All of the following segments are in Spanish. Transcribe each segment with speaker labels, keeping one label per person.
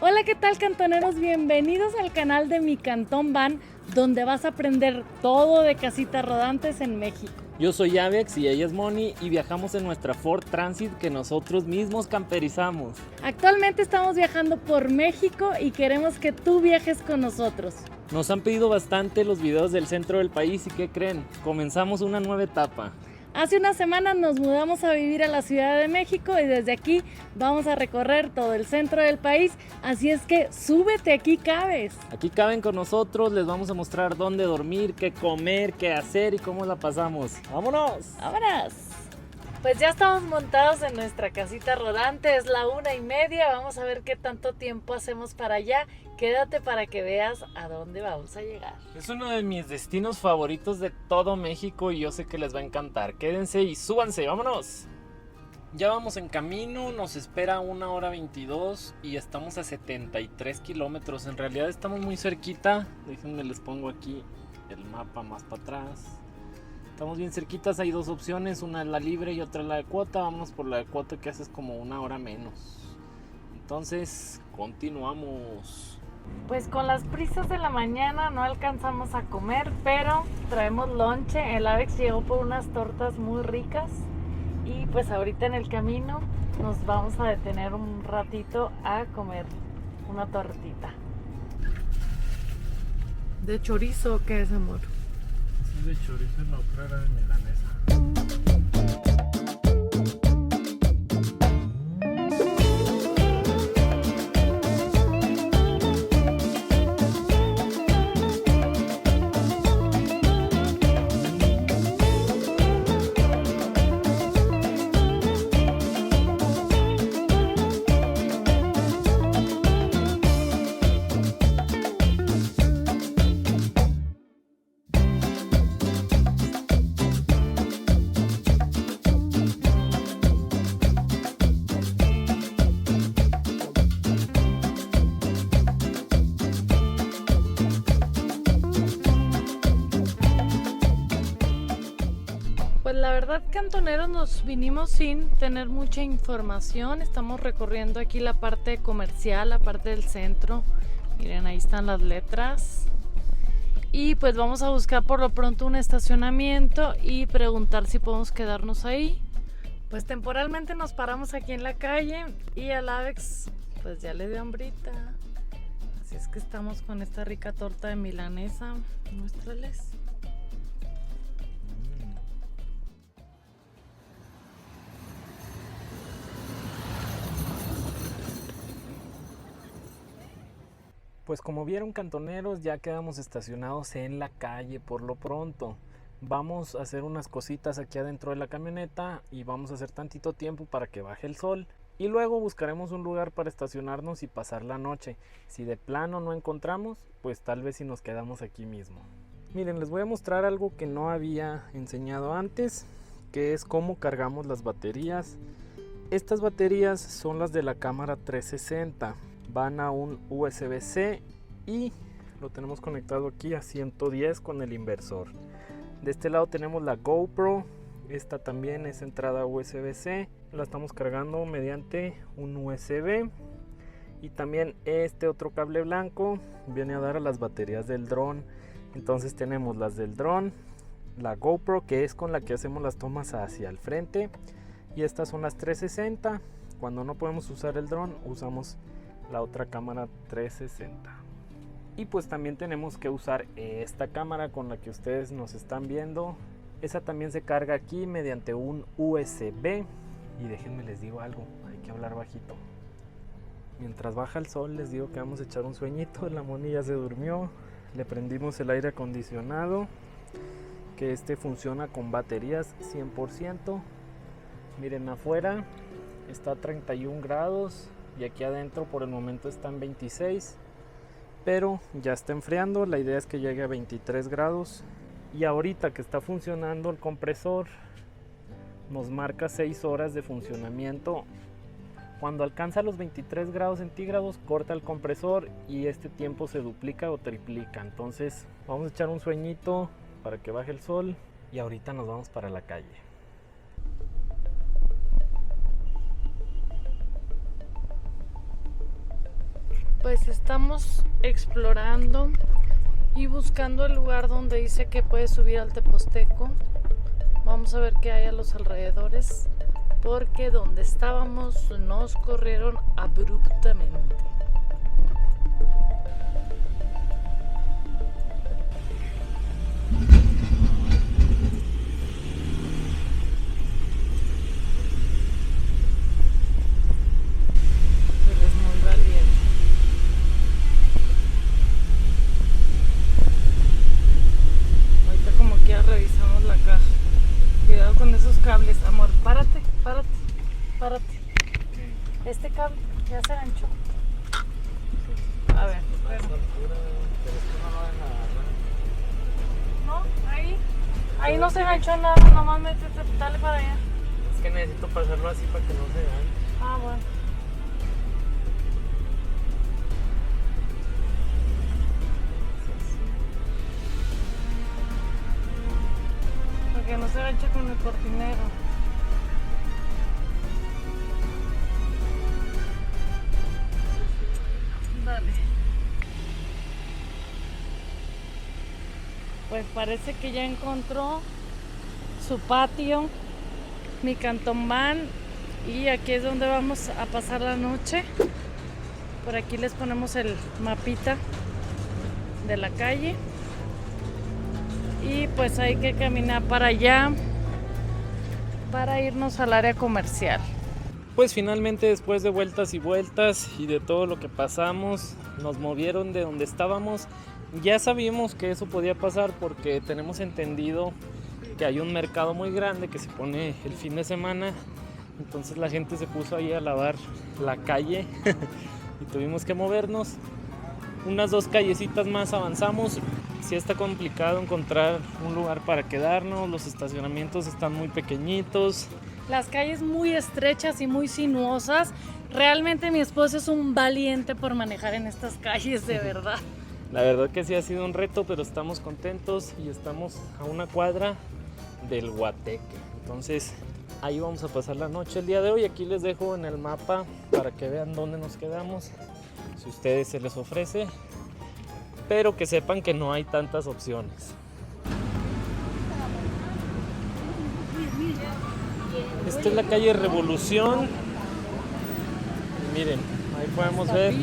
Speaker 1: Hola, ¿qué tal, cantoneros? Bienvenidos al canal de Mi Cantón Van, donde vas a aprender todo de casitas rodantes en México.
Speaker 2: Yo soy Avex y ella es Moni y viajamos en nuestra Ford Transit que nosotros mismos camperizamos.
Speaker 1: Actualmente estamos viajando por México y queremos que tú viajes con nosotros.
Speaker 2: Nos han pedido bastante los videos del centro del país y ¿qué creen? Comenzamos una nueva etapa.
Speaker 1: Hace unas semanas nos mudamos a vivir a la Ciudad de México y desde aquí vamos a recorrer todo el centro del país, así es que súbete, aquí cabes.
Speaker 2: Aquí caben con nosotros, les vamos a mostrar dónde dormir, qué comer, qué hacer y cómo la pasamos. ¡Vámonos!
Speaker 1: ¡Vámonos! Pues ya estamos montados en nuestra casita rodante, es la 1:30, vamos a ver qué tanto tiempo hacemos para allá. Quédate para que veas a dónde vamos a llegar.
Speaker 2: Es uno de mis destinos favoritos de todo México y yo sé que les va a encantar. Quédense y súbanse, vámonos. Ya vamos en camino, nos espera 1:22 y estamos a 73 kilómetros. En realidad estamos muy cerquita. Déjenme les pongo aquí el mapa más para atrás. Estamos bien cerquitas, hay dos opciones, una es la libre y otra es la de cuota. Vámonos por la de cuota que haces como 1 hora menos. Entonces, continuamos.
Speaker 1: Pues con las prisas de la mañana no alcanzamos a comer, pero traemos lonche. El Avex llegó por unas tortas muy ricas y pues ahorita en el camino nos vamos a detener un ratito a comer una tortita. ¿De chorizo o qué es, amor?
Speaker 2: Es de chorizo, no creo era de milanesa.
Speaker 1: Pues la verdad, cantoneros, nos vinimos sin tener mucha información. Estamos recorriendo aquí la parte comercial, la parte del centro. Miren, ahí están las letras. Y pues vamos a buscar por lo pronto un estacionamiento y preguntar si podemos quedarnos ahí. Pues temporalmente nos paramos aquí en la calle y al Avex pues ya le dio hambrita. Así es que estamos con esta rica torta de milanesa. Muéstrales.
Speaker 2: Pues como vieron, cantoneros, ya quedamos estacionados en la calle por lo pronto. Vamos a hacer unas cositas aquí adentro de la camioneta y vamos a hacer tantito tiempo para que baje el sol. Y luego buscaremos un lugar para estacionarnos y pasar la noche. Si de plano no encontramos, pues tal vez si nos quedamos aquí mismo. Miren, les voy a mostrar algo que no había enseñado antes, que es cómo cargamos las baterías. Estas baterías son las de la cámara 360. Van a un USB-C y lo tenemos conectado aquí a 110 con el inversor. De este lado tenemos la GoPro, esta también es entrada USB-C, la estamos cargando mediante un USB. Y también este otro cable blanco viene a dar a las baterías del dron. Entonces tenemos las del dron, la GoPro, que es con la que hacemos las tomas hacia el frente, y estas son las 360. Cuando no podemos usar el dron, usamos la otra cámara 360. Y pues también tenemos que usar esta cámara con la que ustedes nos están viendo. Esa también se carga aquí mediante un USB. Y déjenme les digo algo, hay que hablar bajito. Mientras baja el sol les digo que vamos a echar un sueñito. La Moni ya se durmió. Le prendimos el aire acondicionado, que este funciona con baterías 100%. Miren, afuera está a 31 grados. Y aquí adentro por el momento está en 26, pero ya está enfriando. La idea es que llegue a 23 grados. Y ahorita que está funcionando el compresor, nos marca 6 horas de funcionamiento. Cuando alcanza los 23 grados centígrados, corta el compresor y este tiempo se duplica o triplica. Entonces vamos a echar un sueñito para que baje el sol y ahorita nos vamos para la calle.
Speaker 1: Pues estamos explorando y buscando el lugar donde dice que puedes subir al Teposteco. Vamos a ver qué hay a los alrededores, porque donde estábamos nos corrieron abruptamente. Eres muy valiente. Ahorita como que ya revisamos la caja. Cuidado con esos cables, amor. Párate, párate, párate. Este cable ya se ganchó. A ver, no, ahí no se ganchó nada, nomás métete, dale para allá.
Speaker 2: Es que necesito pasarlo así para que no se vean.
Speaker 1: Ah, bueno. Porque no se gancha con el cortinero. Dale. Pues parece que ya encontró su patio, mi cantón van, y aquí es donde vamos a pasar la noche. Por aquí les ponemos el mapita de la calle y pues hay que caminar para allá para irnos al área comercial.
Speaker 2: Pues finalmente, después de vueltas y vueltas y de todo lo que pasamos, nos movieron de donde estábamos. Ya sabíamos que eso podía pasar porque tenemos entendido que hay un mercado muy grande que se pone el fin de semana. Entonces la gente se puso ahí a lavar la calle y tuvimos que movernos. Unas 2 callecitas más avanzamos. Sí está complicado encontrar un lugar para quedarnos. Los estacionamientos están muy pequeñitos.
Speaker 1: Las calles muy estrechas y muy sinuosas. Realmente mi esposo es un valiente por manejar en estas calles, de verdad.
Speaker 2: La verdad que sí ha sido un reto, pero estamos contentos y estamos a una cuadra del Guateque. Entonces ahí vamos a pasar la noche el día de hoy. Aquí les dejo en el mapa para que vean dónde nos quedamos, si a ustedes se les ofrece, pero que sepan que no hay tantas opciones. Esta es la calle Revolución. Y miren, ahí podemos ver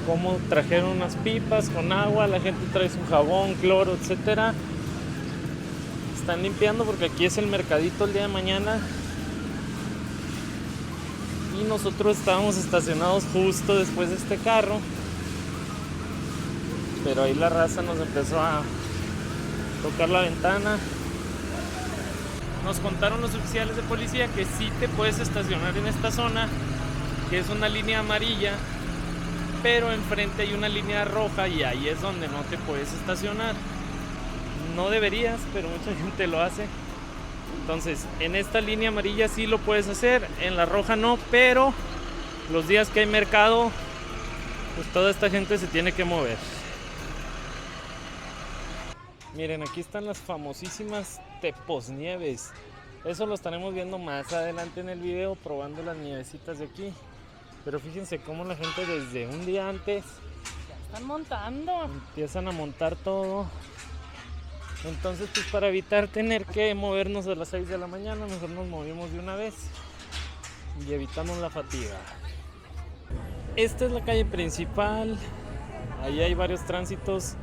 Speaker 2: cómo trajeron unas pipas con agua. La gente trae su jabón, cloro, etcétera. Están limpiando porque aquí es el mercadito el día de mañana. Y nosotros estábamos estacionados justo después de este carro, pero ahí la raza nos empezó a tocar la ventana. Nos contaron los oficiales de policía que sí te puedes estacionar en esta zona, que es una línea amarilla, pero enfrente hay una línea roja y ahí es donde no te puedes estacionar. No deberías, pero mucha gente lo hace. Entonces, en esta línea amarilla sí lo puedes hacer, en la roja no, pero los días que hay mercado, pues toda esta gente se tiene que mover. Miren, aquí están las famosísimas teposnieves. Eso lo estaremos viendo más adelante en el video, probando las nievecitas de aquí. Pero fíjense cómo la gente desde un día antes
Speaker 1: están montando.
Speaker 2: Empiezan a montar todo. Entonces, pues para evitar tener que movernos a las 6 de la mañana, mejor nos movimos de una vez y evitamos la fatiga. Esta es la calle principal. Ahí hay varios tránsitos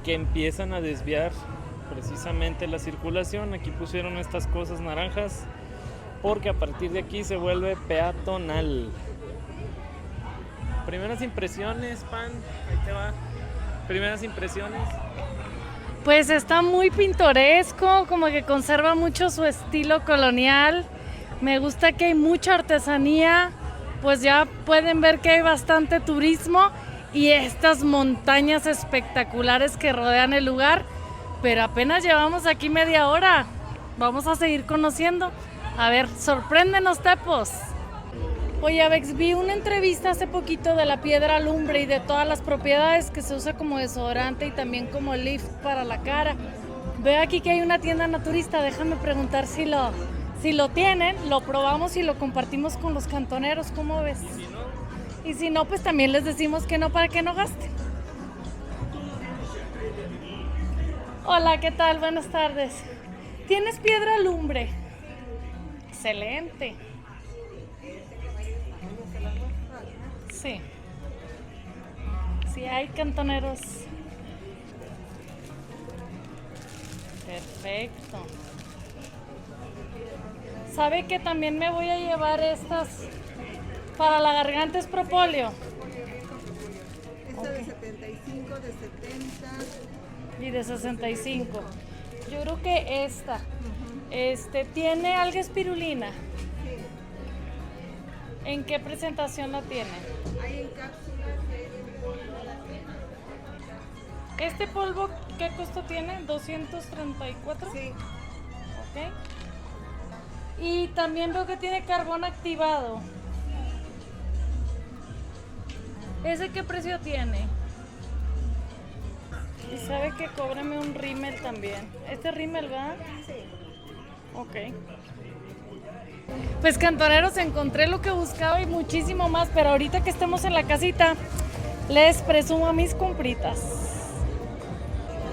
Speaker 2: que empiezan a desviar precisamente la circulación. Aquí pusieron estas cosas naranjas porque a partir de aquí se vuelve peatonal. Primeras impresiones, Pan, ahí te va. Primeras impresiones.
Speaker 1: Pues está muy pintoresco, como que conserva mucho su estilo colonial. Me gusta que hay mucha artesanía, pues ya pueden ver que hay bastante turismo y estas montañas espectaculares que rodean el lugar, pero apenas llevamos aquí media hora. Vamos a seguir conociendo. A ver, sorpréndenos, Tepos. Oye, Avex, vi una entrevista hace poquito de la piedra lumbre y de todas las propiedades que se usa como desodorante y también como lift para la cara. Veo aquí que hay una tienda naturista, déjame preguntar si lo tienen, lo probamos y lo compartimos con los cantoneros, ¿cómo ves? Y si no, pues también les decimos que no para que no gasten. Hola, ¿qué tal? Buenas tardes. ¿Tienes piedra lumbre? Excelente. Sí. Sí, hay cantoneros. Perfecto. ¿Sabe que también me voy a llevar estas para la garganta? Es propóleo.
Speaker 3: Esta de 75, de 70.
Speaker 1: Y de 65. Yo creo que esta. ¿Tiene alga espirulina?
Speaker 3: Sí.
Speaker 1: ¿En qué presentación la tiene?
Speaker 3: Hay en cápsulas, en polvo.
Speaker 1: ¿Este polvo qué costo tiene? ¿234?
Speaker 3: Sí.
Speaker 1: Ok. Y también veo que tiene carbón activado. ¿Ese qué precio tiene? Y sabe que cóbrame un rímel también. ¿Este rímel va?
Speaker 3: Sí.
Speaker 1: Ok. Pues cantoneros, encontré lo que buscaba y muchísimo más, pero ahorita que estemos en la casita, les presumo mis compritas.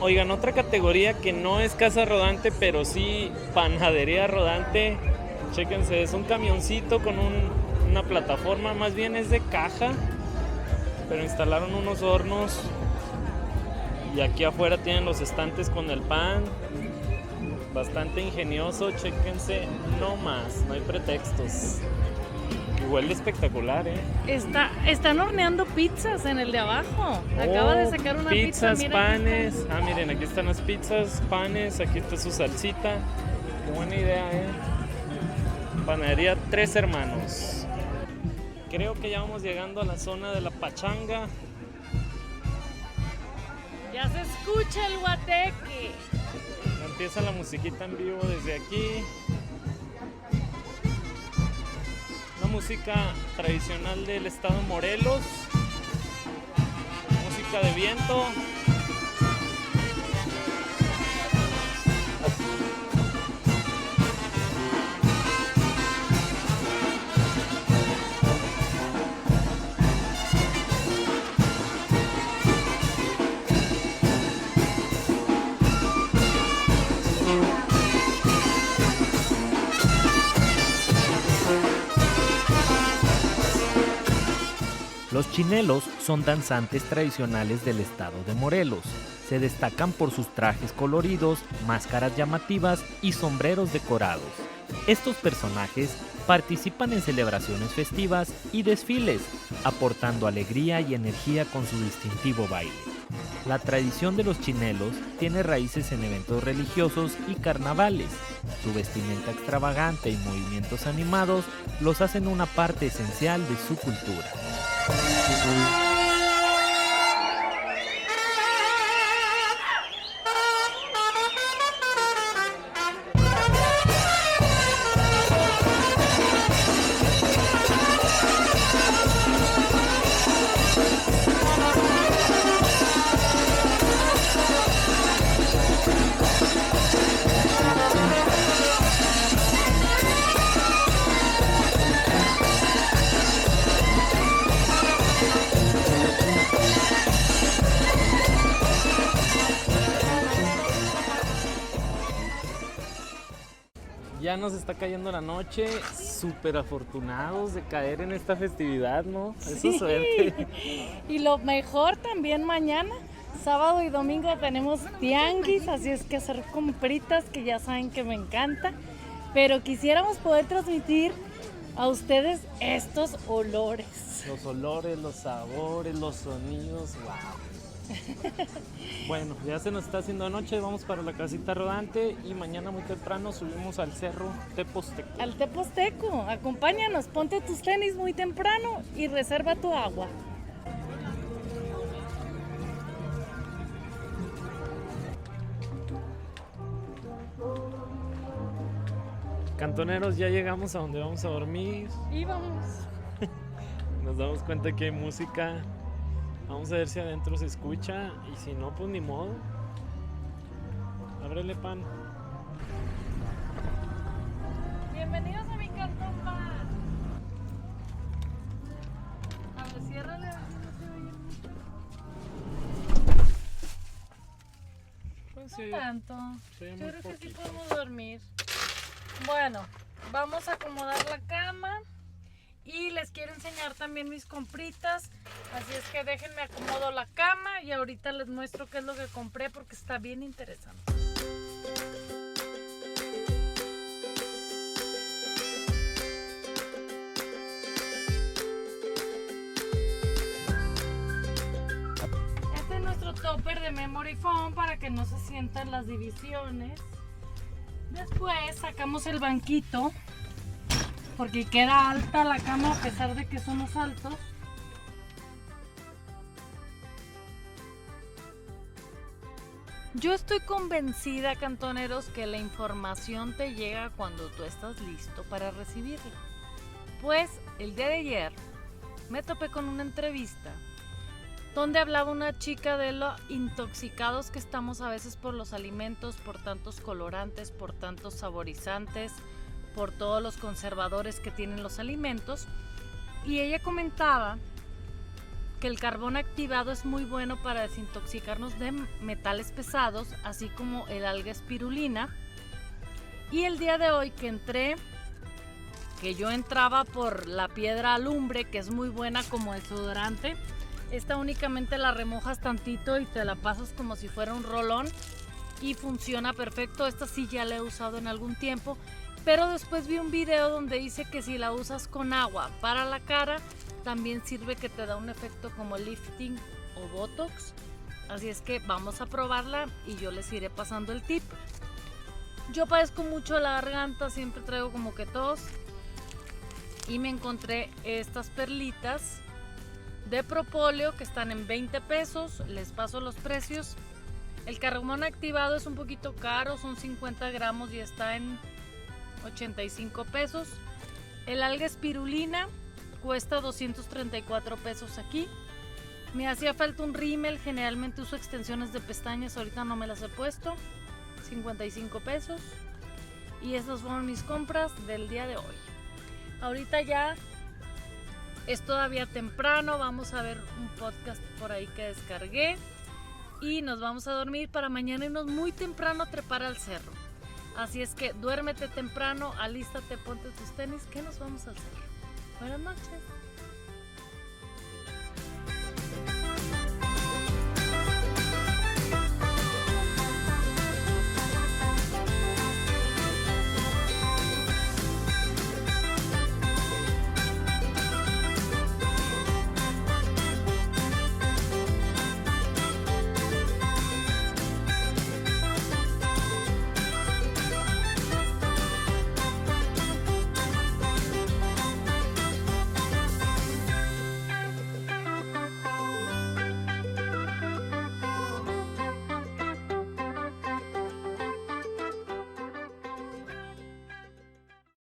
Speaker 2: Oigan, otra categoría que no es casa rodante, pero sí panadería rodante. Chéquense, es un camioncito con una plataforma, más bien es de caja, pero instalaron unos hornos y aquí afuera tienen los estantes con el pan. Bastante ingenioso, chéquense, no más, no hay pretextos. Y huele espectacular,
Speaker 1: Están horneando pizzas en el de abajo. Acaba de sacar una
Speaker 2: pizzas,
Speaker 1: pizza.
Speaker 2: panes. Miren, aquí están las pizzas, panes, aquí está su salsita. Qué buena idea, Panadería Tres Hermanos. Creo que ya vamos llegando a la zona de la pachanga.
Speaker 1: Ya se escucha el guateque.
Speaker 2: Ya empieza la musiquita en vivo desde aquí. Una música tradicional del estado de Morelos. Música de viento.
Speaker 4: Los chinelos son danzantes tradicionales del estado de Morelos. Se destacan por sus trajes coloridos, máscaras llamativas y sombreros decorados. Estos personajes participan en celebraciones festivas y desfiles, aportando alegría y energía con su distintivo baile. La tradición de los chinelos tiene raíces en eventos religiosos y carnavales. Su vestimenta extravagante y movimientos animados los hacen una parte esencial de su cultura.
Speaker 2: Ya nos está cayendo la noche, súper afortunados de caer en esta festividad, ¿no? Eso es suerte.
Speaker 1: Y lo mejor también mañana, sábado y domingo tenemos tianguis, así es que hacer compritas que ya saben que me encanta, pero quisiéramos poder transmitir a ustedes estos olores.
Speaker 2: Los olores, los sabores, los sonidos, wow. Bueno, ya se nos está haciendo noche, vamos para la casita rodante y mañana muy temprano subimos al cerro Teposteco.
Speaker 1: Al Teposteco, acompáñanos, ponte tus tenis muy temprano y reserva tu agua.
Speaker 2: Cantoneros, ya llegamos a donde vamos a dormir.
Speaker 1: Y vamos.
Speaker 2: Nos damos cuenta que hay música. Vamos a ver si adentro se escucha y si no, pues ni modo. Ábrele, pan.
Speaker 1: Bienvenidos a mi cartón pan. A ver si Ciérrale, a ver si no se oye mucho.
Speaker 2: Pues
Speaker 1: No
Speaker 2: sí,
Speaker 1: tanto.
Speaker 2: sí,
Speaker 1: Yo
Speaker 2: muy
Speaker 1: creo que sí
Speaker 2: poquito.
Speaker 1: podemos dormir. Bueno, vamos a acomodar la cama. Y les quiero enseñar también mis compritas. Así es que déjenme acomodo la cama y ahorita les muestro qué es lo que compré porque está bien interesante. Este es nuestro topper de memory foam para que no se sientan las divisiones. Después sacamos el banquito porque queda alta la cama a pesar de que somos altos. Yo estoy convencida, cantoneros, que la información te llega cuando tú estás listo para recibirla. Pues el día de ayer me topé con una entrevista donde hablaba una chica de lo intoxicados que estamos a veces por los alimentos, por tantos colorantes, por tantos saborizantes, por todos los conservadores que tienen los alimentos, y ella comentaba que el carbón activado es muy bueno para desintoxicarnos de metales pesados, así como el alga espirulina. Y el día de hoy que yo entraba por la piedra alumbre, que es muy buena como desodorante, esta únicamente la remojas tantito y te la pasas como si fuera un rolón y funciona perfecto. Esta sí ya la he usado en algún tiempo. Pero después vi un video donde dice que si la usas con agua para la cara, también sirve, que te da un efecto como lifting o botox. Así es que vamos a probarla y yo les iré pasando el tip. Yo padezco mucho la garganta, siempre traigo como que tos. Y me encontré estas perlitas de propóleo que están en 20 pesos. Les paso los precios. El carbón activado es un poquito caro, son 50 gramos y está en 85 pesos. El alga espirulina cuesta 234 pesos aquí. Me hacía falta un rímel, generalmente uso extensiones de pestañas, ahorita no me las he puesto. 55 pesos. Y estas fueron mis compras del día de hoy. Ahorita ya es todavía temprano, vamos a ver un podcast por ahí que descargué. Y nos vamos a dormir para mañana irnos muy temprano a trepar al cerro. Así es que duérmete temprano, alístate, ponte tus tenis, que nos vamos al cerro. Buenas noches.